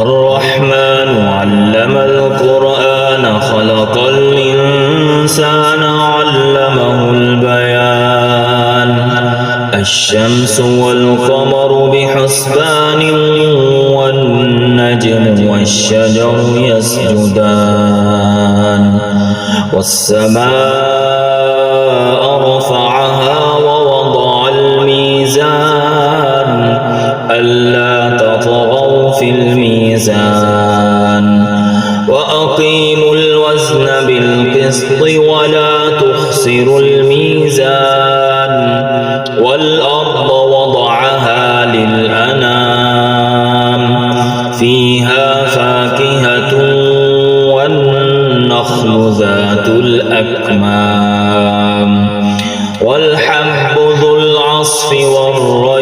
الرحمن علم القرآن خلق الإنسان علمه البيان الشمس والقمر بحسبان والنجم والشجر يسجدان والسماء رفعها ووضع الميزان ألا تطغوا في الميزان وأقيموا الوزن بالقسط ولا تخسروا الميزان والأرض وضعها للأنام فيها فاكهة والنخل ذات الأكمام والحب ذو العصف والريحان